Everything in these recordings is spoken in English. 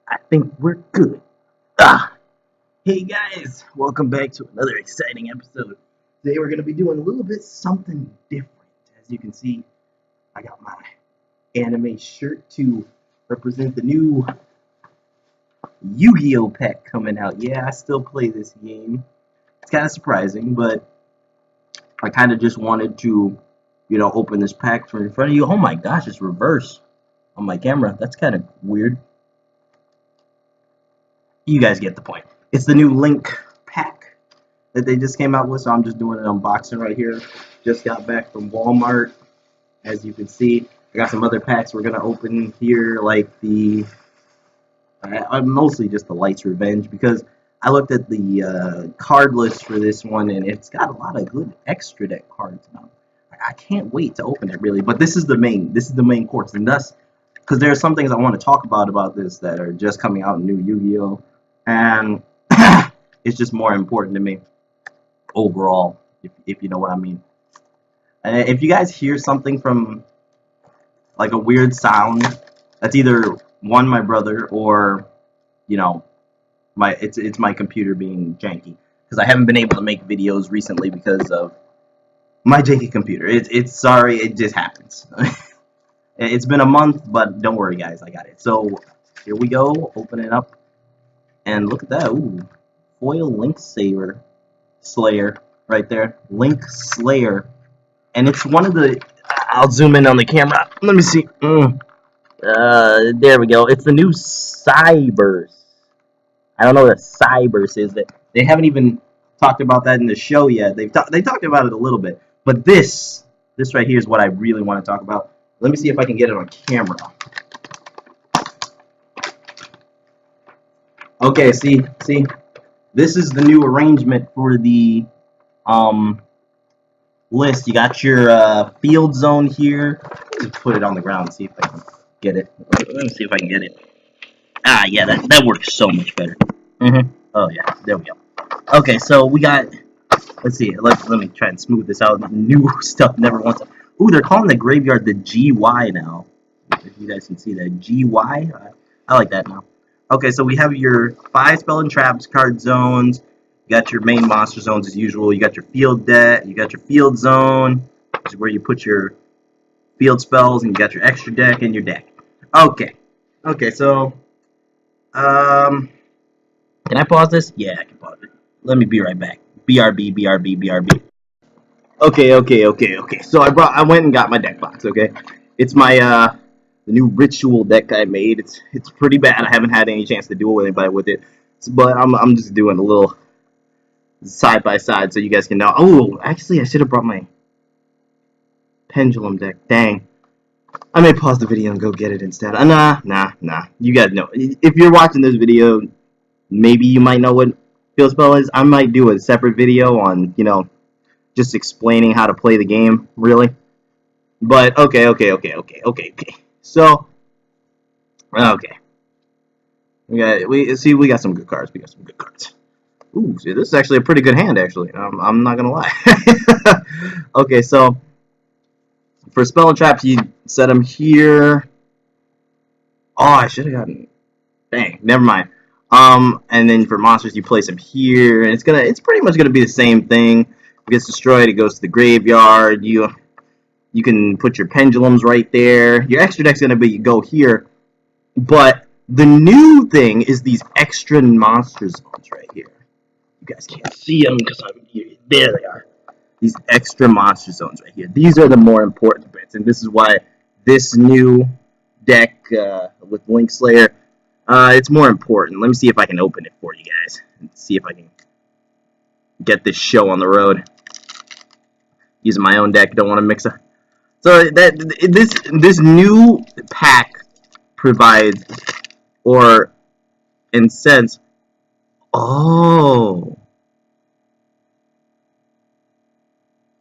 I think we're good. Ah, hey guys, welcome back to another exciting episode. Today we're going to be doing a little bit something different. As you can see, I got my anime shirt to represent the new Yu-Gi-Oh pack coming out. Yeah, I still play this game. It's kind of surprising, but I kind of just wanted to, open this pack from in front of you. Oh my gosh, it's reverse on my camera. That's kind of weird. You guys get the point. It's the new Link pack that they just came out with, so I'm just doing an unboxing right here. Just got back from Walmart. As you can see, I got some other packs we're going to open here, like the mostly just the Light's Revenge, because I looked at the card list for this one, and it's got a lot of good extra deck cards now. I can't wait to open it, really. But this is the main course, and thus, because there are some things I want to talk about this that are just coming out in new Yu-Gi-Oh, and it's just more important to me overall, if you know what I mean. If you guys hear something from like a weird sound, that's either one, my brother, or it's my computer being janky, because I haven't been able to make videos recently because of my janky computer. It's sorry, it just happens. It's been a month, but don't worry guys, I got it. So here we go, open it up, and look at that. Ooh, foil Link Slayer right there, Link Slayer, and it's one of the. I'll zoom in on the camera. Let me see. There we go. It's the new Cybers. I don't know what a Cybers is. That they haven't even talked about that in the show yet. They talked about it a little bit, but this right here is what I really want to talk about. Let me see if I can get it on camera. Okay, see, this is the new arrangement for the list. You got your field zone here. Let me put it on the ground and see if I can get it. Let me see if I can get it. Ah, yeah, that works so much better. Oh yeah, there we go. Okay, so we got. Let's see. Let me try and smooth this out. New stuff never wants. Ooh, they're calling the graveyard the GY now. If you guys can see that GY, I like that now. Okay, so we have your 5 spell and traps card zones. You got your main monster zones as usual. You got your field deck. You got your field zone, which is where you put your field spells, and you got your extra deck and your deck. Okay. Okay, so can I pause this? Yeah, I can pause it. Let me be right back. BRB, BRB, BRB. Okay. So I went and got my deck box. Okay, it's my the new ritual deck I made. It's pretty bad. I haven't had any chance to duel with anybody with it, but I'm just doing a little side by side so you guys can know. Oh, actually, I should have brought my pendulum deck. Dang. I may pause the video and go get it instead. Nah. You guys know. If you're watching this video, maybe you might know what field spell is. I might do a separate video on, just explaining how to play the game, really. But okay. So, okay. We got some good cards. Ooh, see, this is actually a pretty good hand, actually. I'm not gonna lie. Okay, so for spell and traps, you set them here. Oh, I should have gotten. Dang, never mind. And then for monsters, you place them here, and it's pretty much gonna be the same thing. If it gets destroyed, it goes to the graveyard. You can put your pendulums right there. Your extra deck's gonna go here, but the new thing is these extra monster zones right here. You guys can't see them because I'm here. There they are. These extra monster zones right here. These are the more important bits, and this is why this new deck with Link Slayer, it's more important. Let me see if I can open it for you guys and see if I can get this show on the road. Using my own deck, don't want to mix it. So this new pack provides, or in sense, oh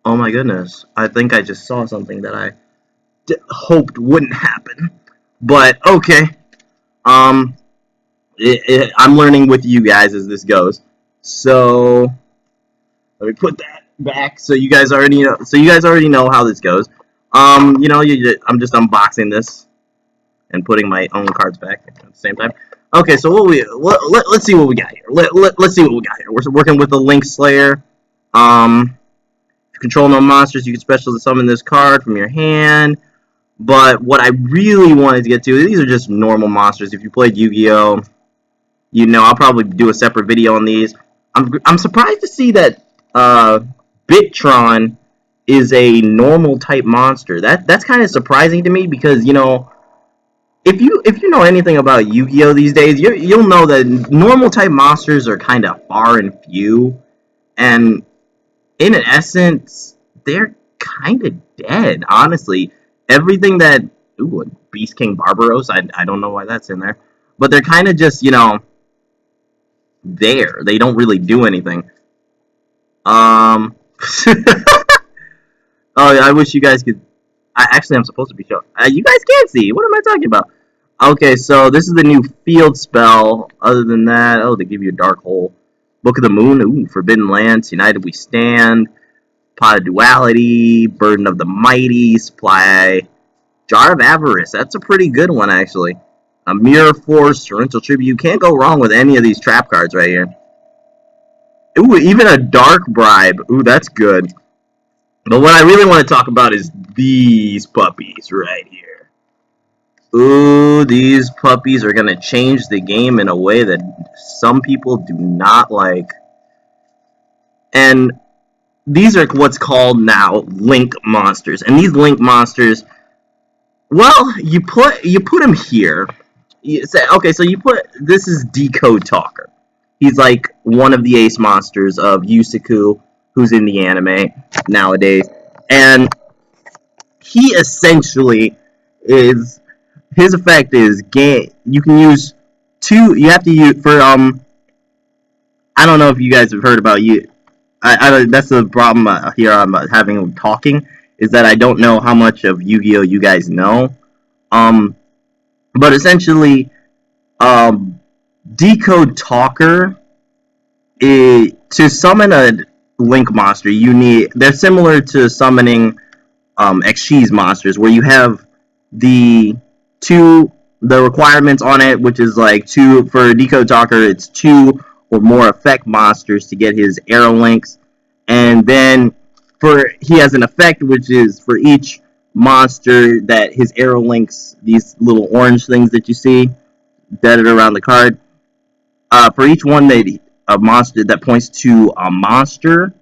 my goodness! I think I just saw something that I hoped wouldn't happen, but okay. I'm learning with you guys as this goes. So let me put that back so you guys already know. So you guys already know how this goes. I'm just unboxing this. and putting my own cards back at the same time. Okay, so let's see what we got here. Let's see what we got here. We're working with the Link Slayer. If you control no monsters, you can special summon this card from your hand. But what I really wanted to get to, these are just normal monsters. If you played Yu-Gi-Oh, you know I'll probably do a separate video on these. I'm surprised to see that Bitron is a normal type monster. That's kind of surprising to me because you know if you know anything about Yu-Gi-Oh these days, you'll know that normal type monsters are kind of far and few, and in essence they're kind of dead. Honestly, everything that Beast King Barbaros, I don't know why that's in there, but they're kind of just there. They don't really do anything. Oh, I wish you guys could. I'm supposed to be showing. You guys can't see. What am I talking about? Okay, so this is the new field spell. Other than that, they give you a dark hole. Book of the Moon. Ooh, Forbidden Lands. United We Stand. Pot of Duality. Burden of the Mighty. Supply. Jar of Avarice. That's a pretty good one, actually. A Mirror Force. Torrential Tribute. You can't go wrong with any of these trap cards right here. Ooh, even a Dark Bribe. Ooh, that's good. But what I really want to talk about is these puppies right here. Ooh, these puppies are going to change the game in a way that some people do not like. And these are what's called now Link Monsters. And these Link Monsters, well, you put them here. You say, okay, so this is Decode Talker. He's like one of the ace monsters of Yusaku, who's in the anime nowadays. And he essentially is, his effect is you can use you have to use for I don't know if you guys have heard about that's the problem here I'm having talking, is that I don't know how much of Yu-Gi-Oh you guys know. But essentially Decode Talker to summon a Link monster, they're similar to summoning Xyz monsters, where you have the requirements on it, which is like for Decode Talker, it's 2 or more effect monsters to get his arrow links, and then he has an effect which is for each monster that his arrow links, these little orange things that you see dotted around the card. For each one a monster that points to a monster,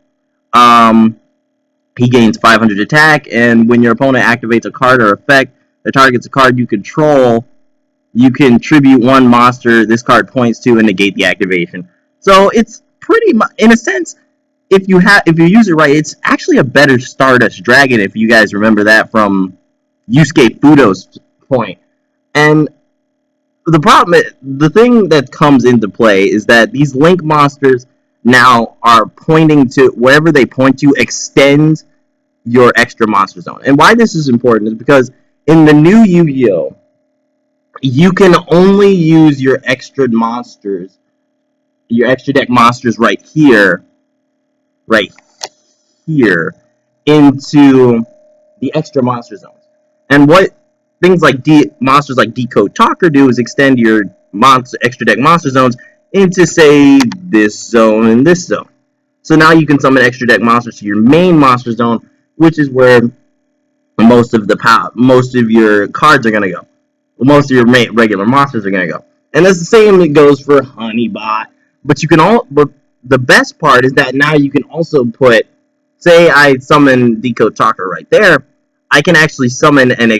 he gains 500 attack, and when your opponent activates a card or effect that targets a card you control, you can tribute one monster this card points to and negate the activation. So it's pretty much, in a sense, if you use it right, it's actually a better Stardust Dragon, if you guys remember that from Yusuke Fudo's point. And the thing that comes into play is that these Link monsters now are pointing to, wherever they point to extends your extra monster zone. And why this is important is because in the new Yu-Gi-Oh, you can only use your extra monsters, your extra deck monsters right here, into the extra monster zones. And what things like monsters like Decode Talker do is extend your extra deck monster zones into, say, this zone and this zone. So now you can summon extra deck monsters to your main monster zone, which is where most of your cards are gonna go. Most of your regular monsters are gonna go. And that's the same that goes for Honeybot. But the best part is that now you can also put, say I summon Decode Talker right there, I can actually summon an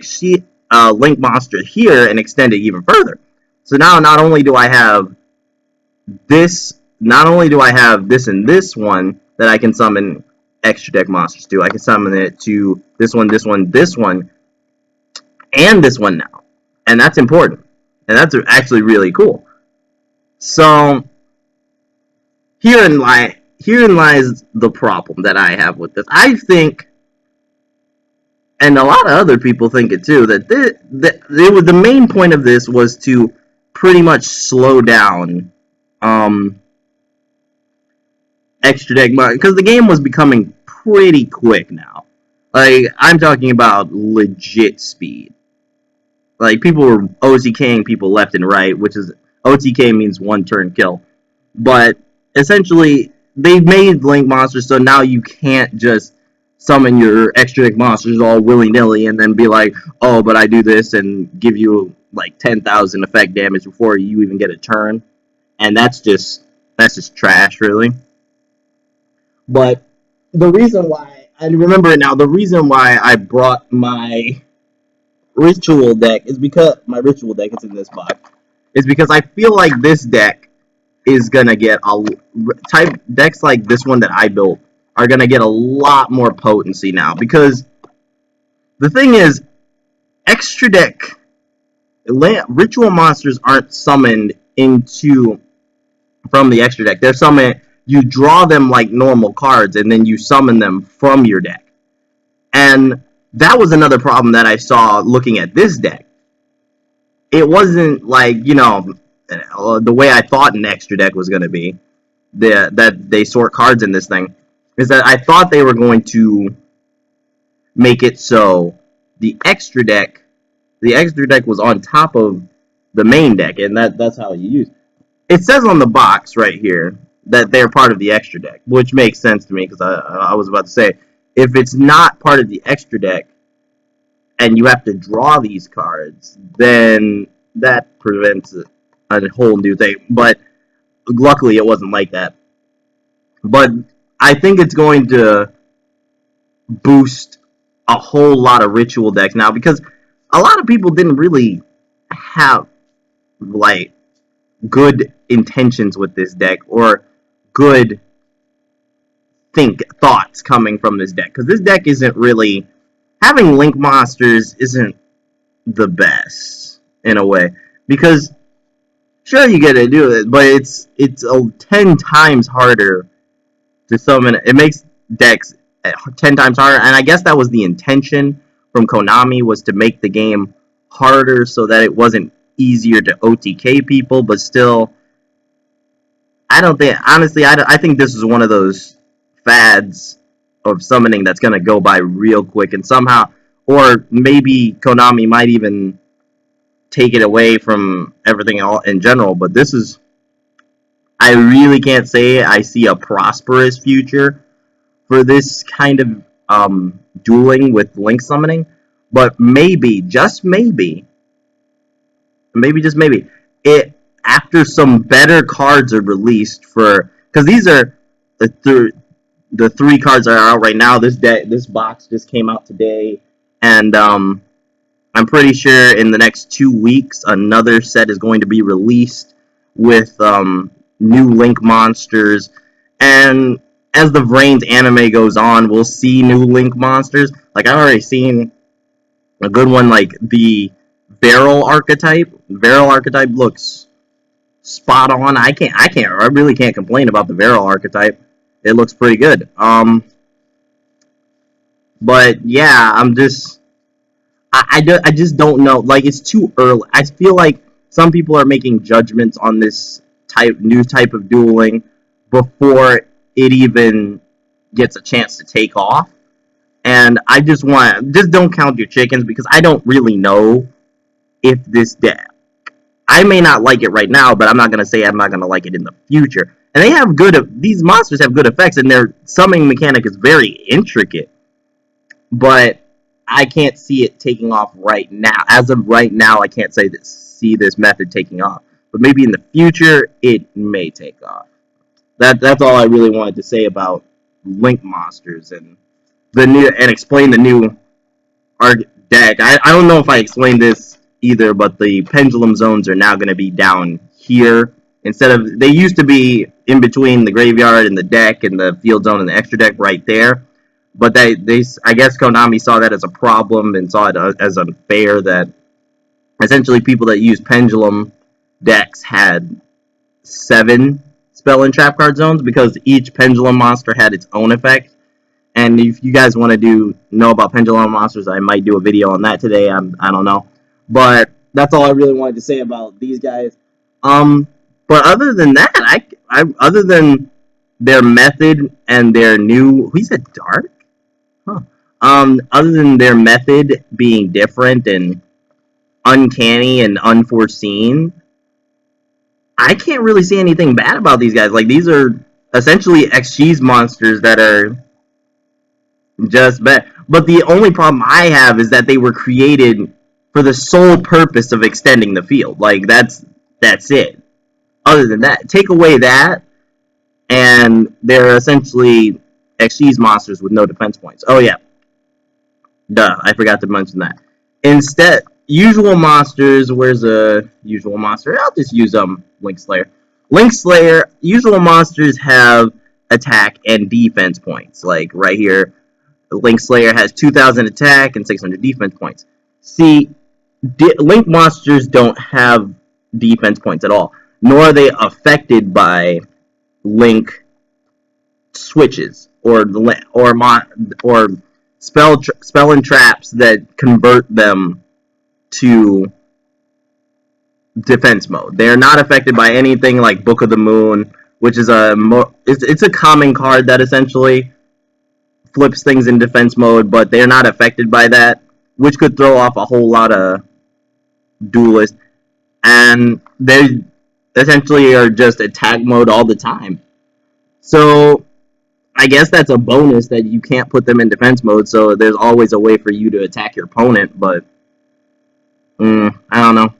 Link monster here and extend it even further. So now not only do I have this and this one that I can summon extra deck monsters to, I can summon it to this one, and this one now. And that's important. And that's actually really cool. So herein lies the problem that I have with this. I think, and a lot of other people think it too, that the main point of this was to pretty much slow down extra deck, because the game was becoming pretty quick now. Like, I'm talking about legit speed. like people were OTKing people left and right, which is OTK means one turn kill. But essentially, they made Link monsters so now you can't just summon your extra deck monsters all willy nilly and then be like, oh, but I do this and give you like 10,000 effect damage before you even get a turn, and that's just trash, really. But the reason why I remember it now, the reason why I brought my ritual deck is because my ritual deck is in this box. Is because I feel like this deck is gonna get a type decks like this one that I built are gonna get a lot more potency now, because the thing is, extra deck ritual monsters aren't summoned into from the extra deck. They're summoned. You draw them like normal cards, and then you summon them from your deck. And that was another problem that I saw looking at this deck. It wasn't like, the way I thought an extra deck was going to be, that they sort cards in this thing, is that I thought they were going to make it so the extra deck was on top of the main deck, and that's how you use it. It says on the box right here that they're part of the extra deck, which makes sense to me, because I was about to say, if it's not part of the extra deck and you have to draw these cards, then that prevents a whole new thing. But luckily it wasn't like that. But I think it's going to boost a whole lot of ritual decks now, because a lot of people didn't really have like good intentions with this deck, or good thoughts coming from this deck, because this deck isn't really, having Link monsters isn't the best in a way, because sure you get to do it, but it's 10 times harder to summon. It makes decks 10 times harder, and I guess that was the intention from Konami, was to make the game harder so that it wasn't easier to OTK people, but still, I don't think, honestly, I think this is one of those fads of summoning that's going to go by real quick, and somehow, or maybe Konami might even take it away from everything in general, but this is, I really can't say I see a prosperous future for this kind of dueling with Link summoning, but maybe, just maybe, just maybe, it, after some better cards are released for, because these are the three cards that are out right now. This box just came out today, and I'm pretty sure in the next 2 weeks another set is going to be released with new Link monsters, and as the Vrains anime goes on, we'll see new Link monsters. Like, I've already seen a good one, like the Barrel archetype. Barrel archetype looks spot on. I really can't complain about the Barrel archetype. It looks pretty good. But yeah, I just don't know. Like, it's too early. I feel like some people are making judgments on this new type of dueling before it even gets a chance to take off. And I just don't count your chickens, because I don't really know if this deck, I may not like it right now, but I'm not going to say I'm not going to like it in the future. And these monsters have good effects, and their summoning mechanic is very intricate. But I can't see it taking off right now. As of right now, I can't see this method taking off. But maybe in the future, it may take off. That's all I really wanted to say about Link monsters and explain the new deck. I don't know if I explained this either, but the pendulum zones are now going to be down here. Instead of, they used to be in between the graveyard and the deck, and the field zone and the extra deck right there. But I guess Konami saw that as a problem and saw it as unfair, that essentially people that use pendulum decks had 7 spell and trap card zones, because each pendulum monster had its own effect. And if you guys want to know about pendulum monsters, I might do a video on that today. I don't know, but that's all I really wanted to say about these guys. But other than that, other than their method and their new, he said dark, huh? Other than their method being different, and uncanny and unforeseen, I can't really say anything bad about these guys. Like, these are essentially XG's monsters that are just bad. But the only problem I have is that they were created for the sole purpose of extending the field. Like, that's it. Other than that, take away that, and they're essentially XG's monsters with no defense points. Oh yeah, duh, I forgot to mention that. Instead, usual monsters. Where's a usual monster? I'll just use Link Slayer. Link Slayer. Usual monsters have attack and defense points. Like right here, Link Slayer has 2,000 attack and 600 defense points. See, Link monsters don't have defense points at all, nor are they affected by Link switches or spell and traps that convert them to defense mode. They are not affected by anything like Book of the Moon, which is it's a common card that essentially flips things in defense mode, but they're not affected by that, which could throw off a whole lot of duelists. And they essentially are just attack mode all the time. So I guess that's a bonus that you can't put them in defense mode, so there's always a way for you to attack your opponent, but I don't know.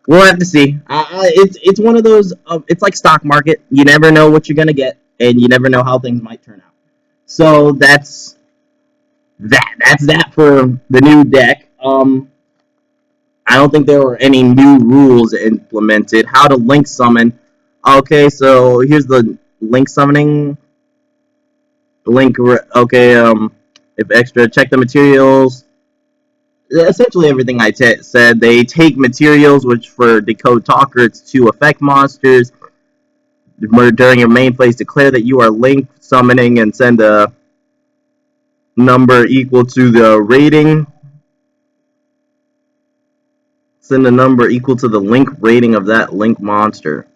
We'll have to see. It's one of those, it's like stock market. You never know what you're going to get, and you never know how things might turn out. So that's that for the new deck. I don't think there were any new rules implemented. How to link summon. Okay, so here's the link summoning. Link, okay, if extra, check the materials. Essentially everything I said. They take materials, which for Decode Talker, it's to affect monsters. During your main phase, declare that you are link summoning and send a number equal to the rating. Send a number equal to the link rating of that link monster.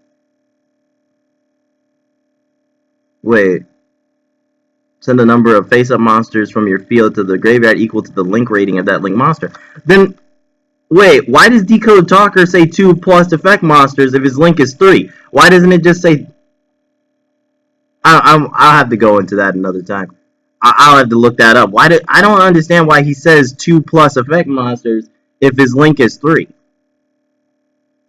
Wait. Send a number of face-up monsters from your field to the graveyard equal to the link rating of that link monster. Then, wait, why does Decode Talker say 2 plus effect monsters if his link is 3? Why doesn't it just say... I'll have to go into that another time. I'll have to look that up. I don't understand why he says 2 plus effect monsters if his link is 3.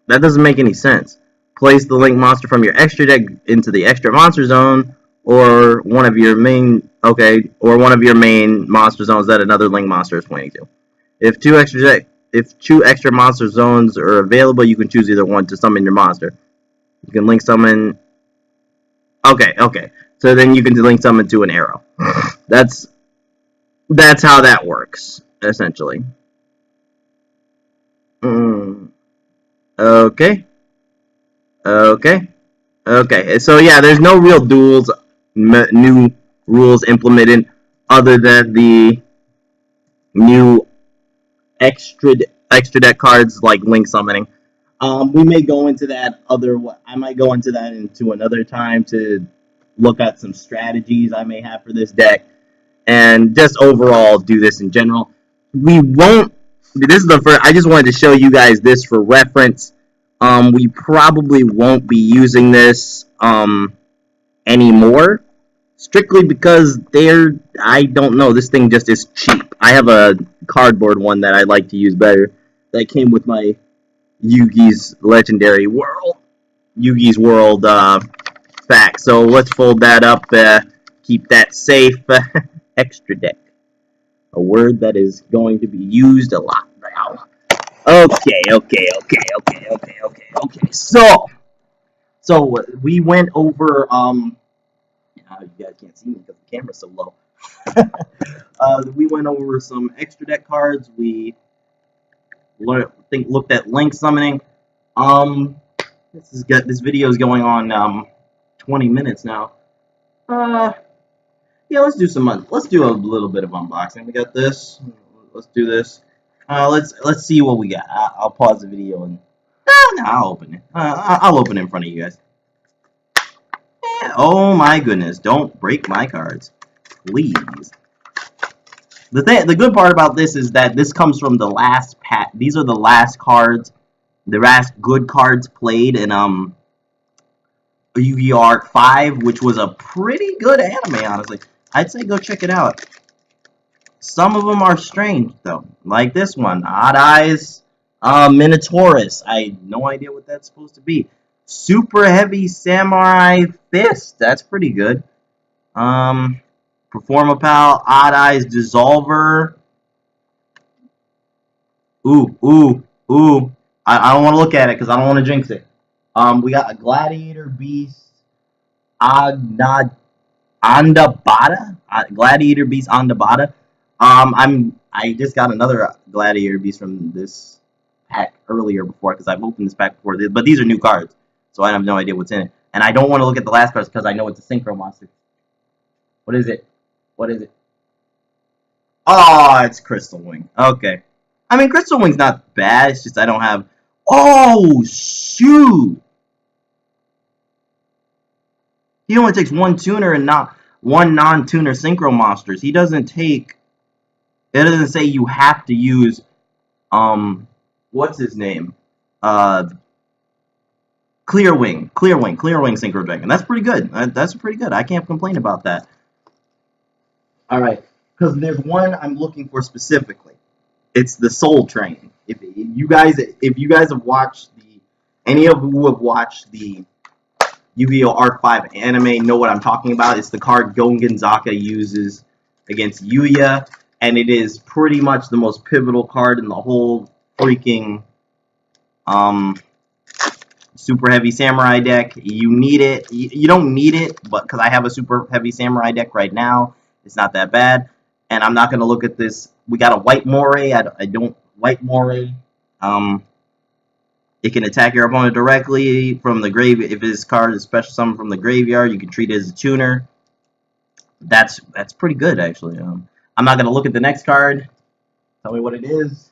That doesn't make any sense. Place the link monster from your extra deck into the extra monster zone, or one of your main monster zones that another link monster is pointing to. If two extra monster zones are available, you can choose either one to summon your monster. You can link summon. Okay. So then you can link summon to an arrow. That's how that works, essentially. Okay. So yeah, there's no real new rules implemented other than the new extra deck cards like link summoning. We may go into that I might go into that into another time to look at some strategies I may have for this deck and just overall do this in general. We won't. This is the first. I just wanted to show you guys this for reference. We probably won't be using this anymore, strictly because I don't know, this thing just is cheap. I have a cardboard one that I like to use better that came with my Yugi's Legendary World pack. So let's fold that up, keep that safe. Extra deck, a word that is going to be used a lot now. Okay. So we went over you guys can't see me because the camera's so low. We went over some extra deck cards. We looked at link summoning. This video is going on 20 minutes now. Yeah, let's do a little bit of unboxing. We got this. Let's do this. Let's see what we got. I'll pause the video and no, I'll open it. I'll open it in front of you guys. Oh my goodness! Don't break my cards, please. The good part about this is that this comes from the last pack. These are the last cards, the last good cards played in Yu-Gi-Oh! Arc 5, which was a pretty good anime, honestly. I'd say go check it out. Some of them are strange, though. Like this one. Odd Eyes, Minotaurus. I have no idea what that's supposed to be. Super Heavy Samurai Fist. That's pretty good. Performapal, Odd Eyes, Dissolver. Ooh. I don't want to look at it because I don't want to jinx it. We got a Gladiator Beast, Andabata, Gladiator Beast Andabata. I just got another Gladiator Beast from this pack earlier before because I've opened this pack before, but these are new cards, so I have no idea what's in it. And I don't want to look at the last cards because I know it's a Synchro Monster. What is it? What is it? Oh, it's Crystal Wing. Okay. I mean, Crystal Wing's not bad. It's just I don't have. Oh shoot! He only takes one tuner and not one non-tuner Synchro Monsters. He doesn't take. It doesn't say you have to use what's his name? Clear Wing Synchro Dragon. That's pretty good. That's pretty good. I can't complain about that. All right, because there's one I'm looking for specifically. It's the Soul Train. If you guys have watched any of who have watched the Yu-Gi-Oh! Arc 5 anime know what I'm talking about. It's the card Gon Gonzaka uses against Yuya, and it is pretty much the most pivotal card in the whole freaking Super Heavy Samurai deck. You need it. You don't need it, but because I have a Super Heavy Samurai deck right now, it's not that bad. And I'm not going to look at this. We got a White Moray. I don't White Moray. It can attack your opponent directly from the grave. If his card is special summon from the graveyard, you can treat it as a tuner. That's pretty good, actually. I'm not going to look at the next card. Tell me what it is.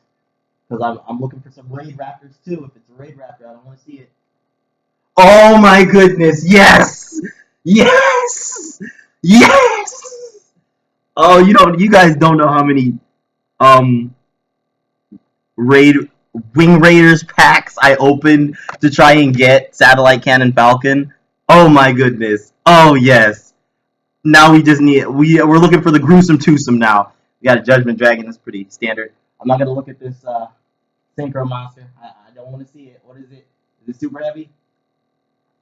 Because I'm looking for some Raid Raptors, too. If it's a Raid Raptor, I don't want to see it. Oh, my goodness. Yes! Yes! Yes! Oh, you guys don't know how many Wing Raiders packs I opened to try and get Satellite Cannon Falcon. Oh my goodness. Oh yes. Now we just need we're looking for the Gruesome Twosome now. We got a Judgment Dragon. That's pretty standard. I'm not gonna look at this Synchro Monster. I don't want to see it. What is it? Is it super heavy?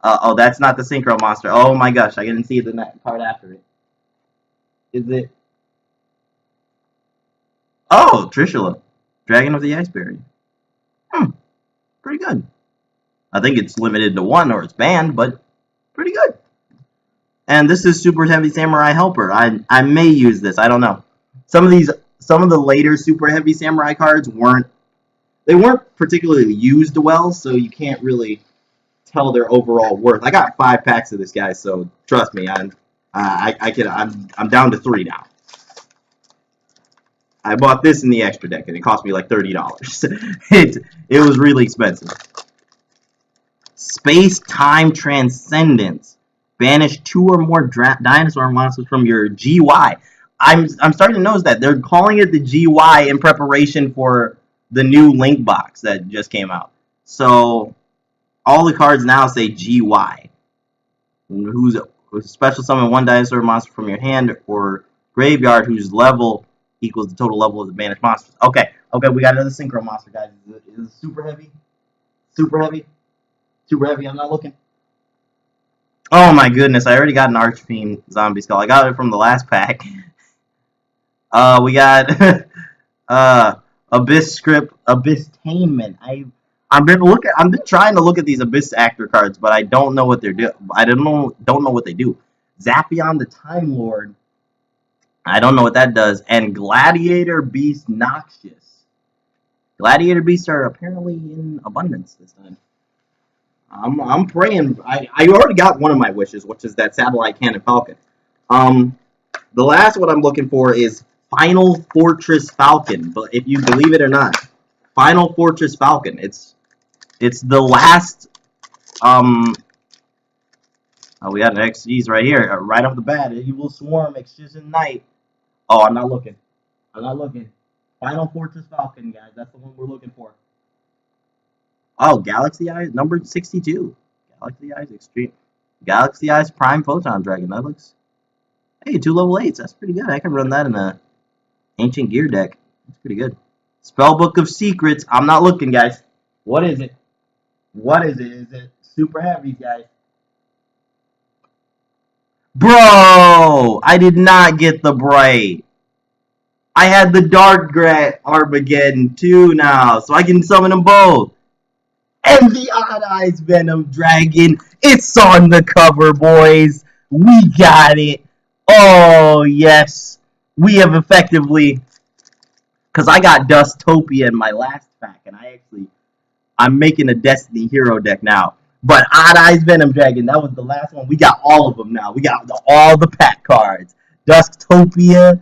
Oh, that's not the Synchro Monster. Oh my gosh, I didn't see the card after it. Is it? Oh, Trishula, Dragon of the Iceberry. Pretty good. I think it's limited to one or it's banned, but pretty good. And this is Super Heavy Samurai Helper. I may use this. I don't know. Some of the later Super Heavy Samurai cards weren't particularly used well, so you can't really tell their overall worth. I got 5 packs of this guy, so trust me, I'm down to 3 now. I bought this in the extra deck, and it cost me like $30. It was really expensive. Space-Time Transcendence. Banish 2 or more dinosaur monsters from your GY. I'm starting to notice that they're calling it the GY in preparation for the new Link box that just came out. So all the cards now say GY. Who's special summon 1 dinosaur monster from your hand or graveyard whose level equals the total level of the banished monsters. Okay, we got another Synchro Monster, guys. Is it super heavy? Super heavy? Super heavy, I'm not looking. Oh my goodness, I already got an Archfiend Zombie Skull. I got it from the last pack. We got Abyss Script, Abyss-tainment. I've been trying to look at these Abyss Actor cards, but I don't know what they're doing. I don't know what they do. Zappion the Time Lord. I don't know what that does. And Gladiator Beast Noxious. Gladiator Beasts are apparently in abundance this time. I'm praying. I already got one of my wishes, which is that Satellite Cannon Falcon. The last one I'm looking for is Final Fortress Falcon. But if you believe it or not, Final Fortress Falcon. It's the last. Oh, we got an XG's right here, right off the bat. Evil Swarm, Excision Knight. Oh, I'm not looking. I'm not looking. Final Fortress Falcon, guys. That's the one we're looking for. Oh, Galaxy Eyes, number 62. Galaxy Eyes Extreme. Galaxy Eyes Prime Photon Dragon. That looks. Hey, 2 level 8s. That's pretty good. I can run that in a Ancient Gear deck. That's pretty good. Spellbook of Secrets. I'm not looking, guys. What is it? What is it? Is it super heavy, guys? Bro! I did not get the Bright. I had the Dark Armageddon too now, so I can summon them both. And the Odd Eyes Venom Dragon. It's on the cover, boys. We got it. Oh, yes. We have effectively... Because I got Dustopia in my last pack, and I'm making a Destiny Hero deck now. But Odd Eyes Venom Dragon, that was the last one. We got all of them now. We got all the pack cards. Dustopia,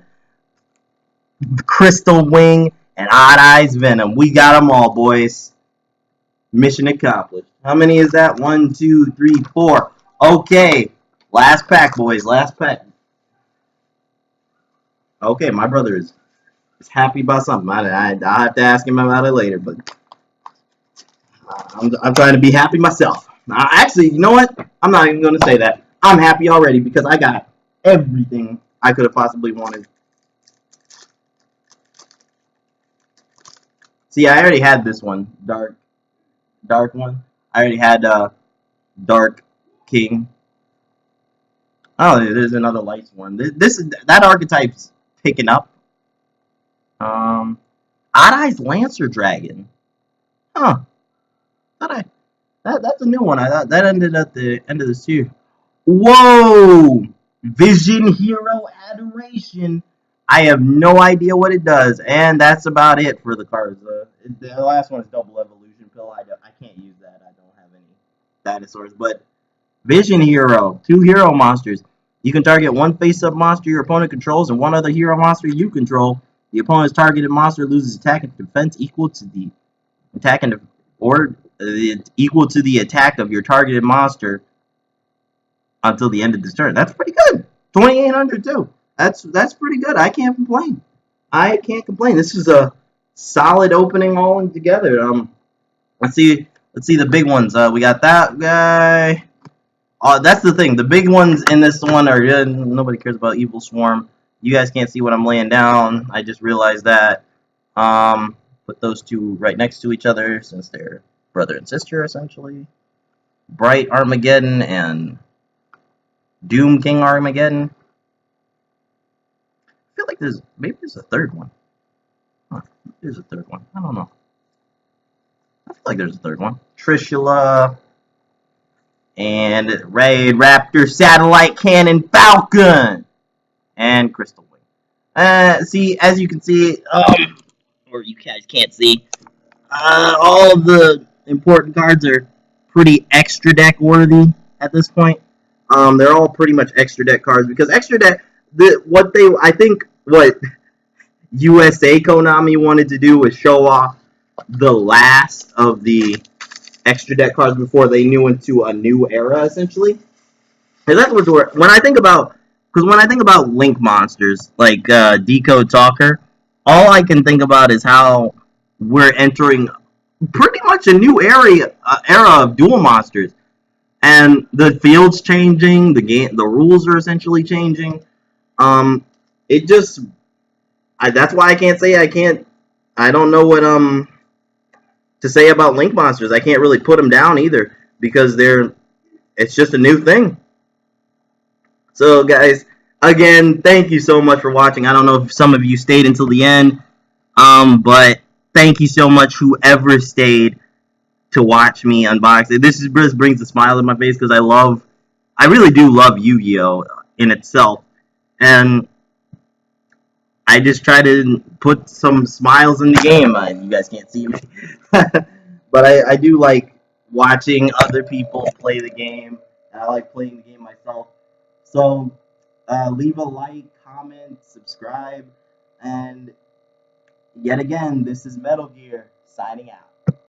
Crystal Wing, and Odd Eyes Venom. We got them all, boys. Mission accomplished. How many is that? 1, 2, 3, 4. Okay. Last pack, boys. Last pack. Okay, my brother is happy about something. I'll have to ask him about it later, but I'm trying to be happy myself. Actually, you know what? I'm not even going to say that. I'm happy already because I got everything I could have possibly wanted. See, I already had this one. Dark one. I already had Dark King. Oh, there's another lights one. That archetype's picking up. Odd Eyes Lancer Dragon. Huh. That's a new one. I thought that ended at the end of this year. Whoa! Vision Hero Adoration. I have no idea what it does, and that's about it for the cards. The last one is Double Evolution Pill. I can't use that. I don't have any dinosaurs, but Vision Hero, 2 hero monsters. You can target one face-up monster your opponent controls and one other hero monster you control. The opponent's targeted monster loses attack and defense equal to the attack and or equal to the attack of your targeted monster until the end of this turn. That's pretty good. 2,800 too. That's pretty good. I can't complain. I can't complain. This is a solid opening all together. Let's see the big ones. We got that guy. That's the thing. The big ones in this one are good. Nobody cares about Evil Swarm. You guys can't see what I'm laying down. I just realized that. Put those two right next to each other since they're brother and sister, essentially. Bright Armageddon and Doom King Armageddon. I feel like maybe there's a third one. Huh, there's a third one. I don't know. I feel like there's a third one. Trishula and Raid Raptor Satellite Cannon Falcon and Crystal Wing. See, as you can see, or you guys can't see, all of the important cards are pretty extra deck worthy at this point. They're all pretty much extra deck cards because extra deck, I think what USA Konami wanted to do was show off the last of the extra deck cards before they knew into a new era, essentially. And that's what when I think about, because when I think about Link monsters like Decode Talker, all I can think about is how we're entering pretty much a new era of Duel Monsters, and the field's changing, the rules are essentially changing. It just, that's why I can't say I don't know what to say about Link monsters. I can't really put them down either because it's just a new thing. So guys, again, thank you so much for watching. I don't know if some of you stayed until the end, but thank you so much whoever stayed to watch me unbox it. This brings a smile on my face because I really do love Yu-Gi-Oh! In itself, and I just try to put some smiles in the game. You guys can't see me, but I do like watching other people play the game, and I like playing the game myself. So leave a like, comment, subscribe, and yet again, this is Metal Gear signing out.